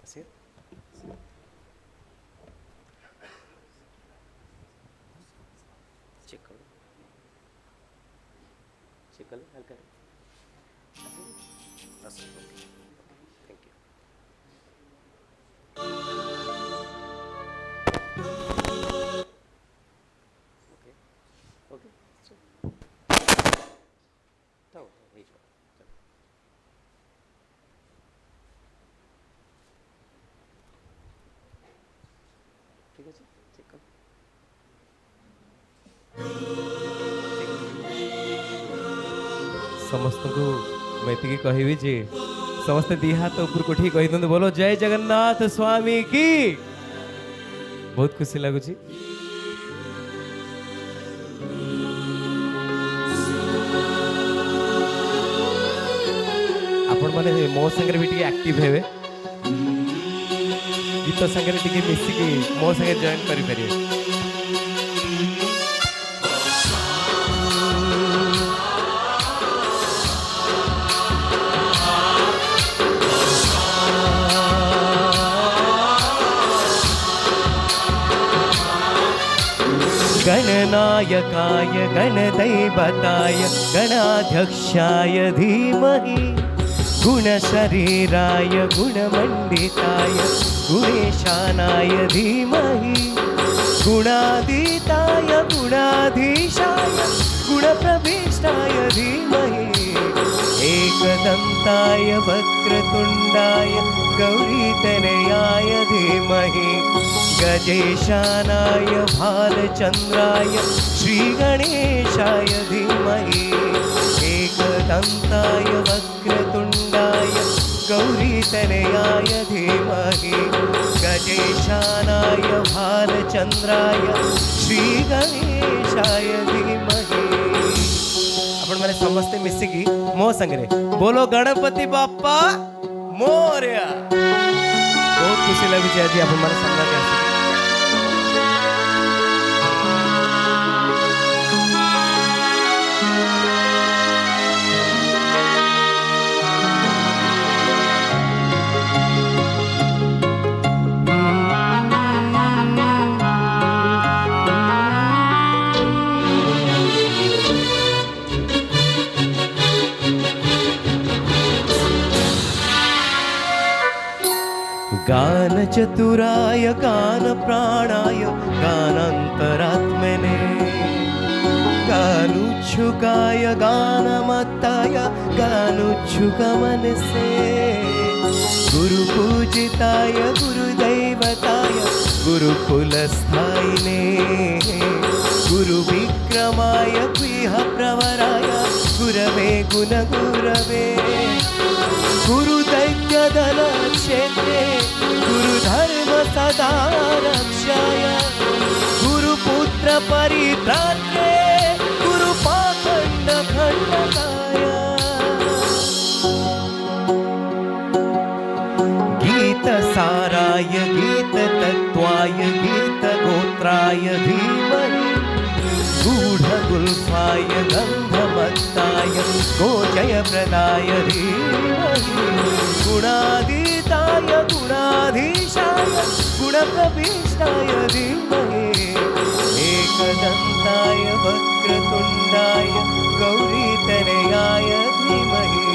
Sit. Check करो, check कर लो हल्का। बस okay, thank you. Okay okay तो हे जो ठीक है, चेक करो। समस्त को मैं कहबी जे समस्त दी हाथ ऊपर को ठीक कही दिखाते बोलो जय जगन्नाथ स्वामी की। बहुत खुशी लगुच। आपण माने मो संगे भी टिके एक्टिव हेबे, गीत संगे टिके मिसिकी मो संगे जॉइन करि परिबे। गणनायकाय गणदैवताय गणाध्यक्षाय धीमहि गुणशरीराय गुणमण्डिताय गुणेशानाय धीमहि गुणातीताय गुणाधीशाय गुणप्रविष्टाय धीमहि एकदन्ताय वक्रतुण्डाय गौरीतनयाय धीमहि गजेशानाय भालचन्द्राय श्रीगणेशाय धीमहि एकदन्ताय वक्रतुण्डाय गौरीतनयाय धीमहि गजेशानाय भालचन्द्राय श्रीगणेशाय धीमहि। आपण माने समस्ते मिसिकी मो संगे बोलो गणपति बाप्पा मोरया। बहुत खुशी लगुच आज आपण माने सामना के आसी। गान चतुराय गान प्राणाय गानांतरात्मने गानुच्छुकाय गानमत्ताय गानुच्छुक मनसे गुरुपूजिताय गुरुदैवताय गुरुकुलस्थायिने गुरुविक्रमाय गृहप्रवराय गुरवे गुणगुरवे गुरुदैत्यदलक्षेत्रे गुरुधर्म सदा रक्षाय गुरुपुत्र परित्रात्रे गुरुपाखण्ड खण्डकाय गीतसाराय गीततत्त्वाय गीतगोत्राय धीमहि गूढगुल्फाय गन्धमत्ताय गोजयप्रदाय धीमहि गुणातीताय गुणाधीशाय गुणप्रविष्टाय धीमहि एकदन्ताय वक्रतुण्डाय गौरीतनयाय धीमहि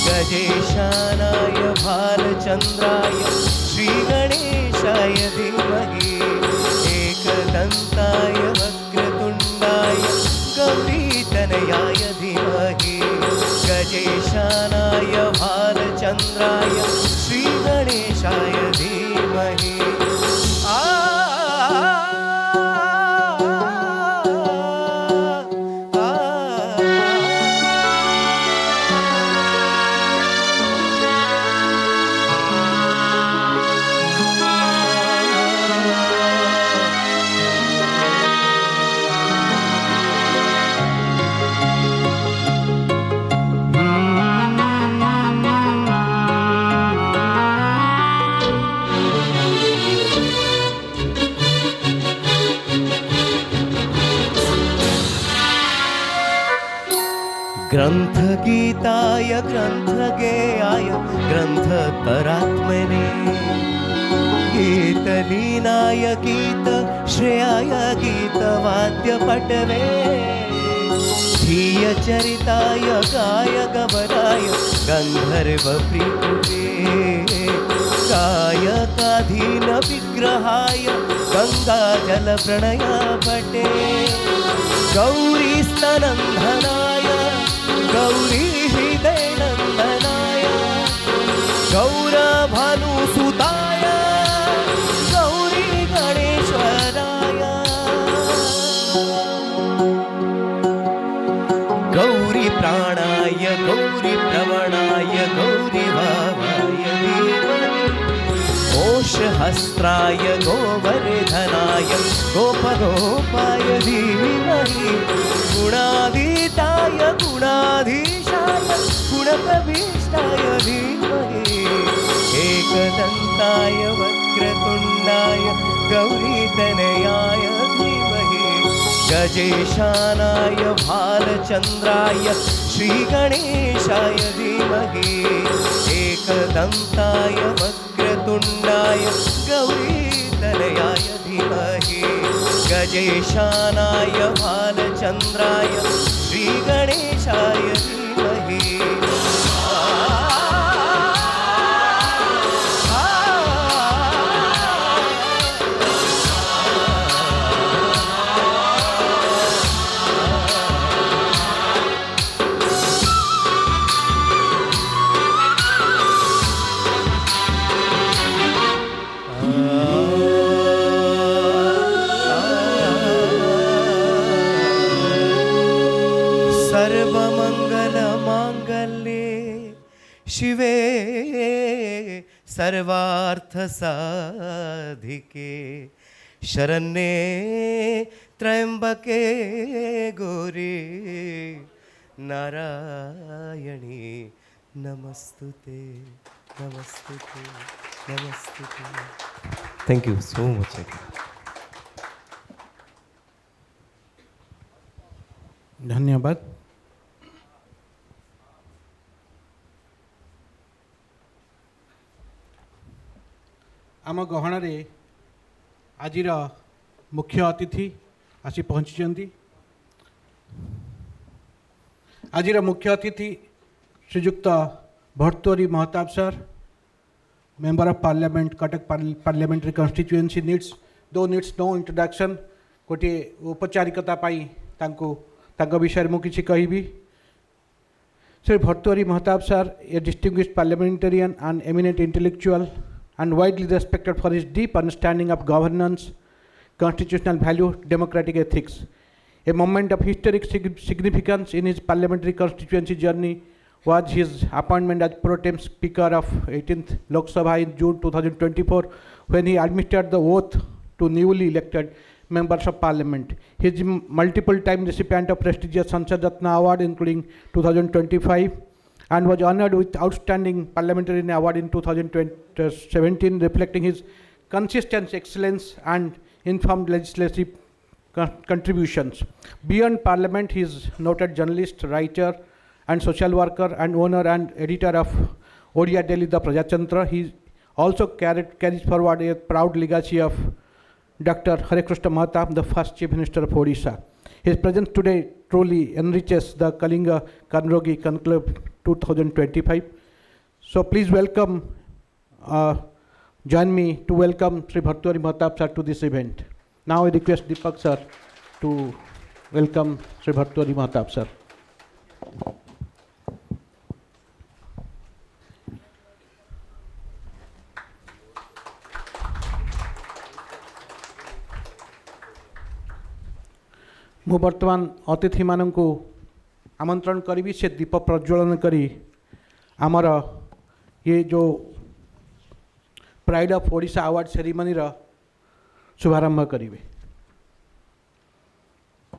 गजेशानाय भालचन्द्राय श्रीगणेशाय धीमहि एकदन्ताय वक्रतुण्डाय गौरीतनयाय धीमहि गजेशानाय भालचन्द्राय श्रीगणेशाय धीमहि। ग्रन्थगीताय ग्रन्थगेयाय ग्रन्थतरात्मने गीतलीनाय गीतश्रेयाय गीतवाद्यपटवे धीयचरिताय गायगवराय गन्धर्वप्रीतवे गायकाधीनविग्रहाय गङ्गाजलप्रणयपटे गौरीस्तनन्दनाय गौरीहृदयनन्दनाय गौरभानुसुताय गौरीगणेश्वराय गौरीप्राणाय गौरीप्रवणाय गौरीभावाय घोषहस्त्राय गोवर्धनाय गोपगोपाय धीमहि गुणाधीताय गुणाधीशाय गुणप्रविष्टाय धीमहि एकदन्ताय वक्रतुण्डाय गौरीतनयाय धीमहि गजेशानाय भालचन्द्राय श्रीगणेशाय धीमहि एकदन्ताय वक्रतुण्डाय गौरीतनयाय धीमहि गजेशानाय भालचन्द्राय श्रीगणेशाय धीमहि सर्वमङ्गलमाङ्गल्ये शिवे सर्वार्थसाधिके शरण्ये त्र्यम्बके गौरी नारायणी नमस्तुते नमस्तुते नमस्तुते. Thank you so much. धन्यवाद. आम गहणार आज मुख्य अतिथि आसी पहुँची. आज मुख्य अतिथि Srijukta Bhartruhari Mahtab sir, member of parliament, Cuttack parliamentary constituency needs no introduction. गोटे औपचारिकता विषय में किसी कहबी. Shri Bhartruhari Mahtab sir, a distinguished parliamentarian and eminent intellectual and widely respected for his deep understanding of governance, constitutional value, democratic ethics. A moment of historic significance in his parliamentary constituency journey was his appointment as pro tem Speaker of 18th Lok Sabha in June 2024, when he administered the oath to newly elected members of parliament. He is multiple time recipient of prestigious Sansad Ratna Award including 2025 and was honored with outstanding parliamentarian award in 2017, reflecting his consistent excellence and informed legislative contributions. Beyond parliament, he is noted journalist, writer and social worker and owner and editor of Odia Daily The Prajatantra. He also carries forward a proud legacy of Dr. Hare Krishna Mahatab, the first Chief Minister of Odisha. His presence today truly enriches the Kalinga Kanrogi Conclave 2025. So please welcome, join me to welcome Sri Bhartruhari Mahatab sir to this event. Now I request Deepak sir to welcome Sri Bhartruhari Mahatab sir. मु वर्तमान अतिथि मानन को आमंत्रण करी से दीप प्रज्वलन करी आमर ये जो pride of Odisha award ceremony शुभारंभ करेंगे.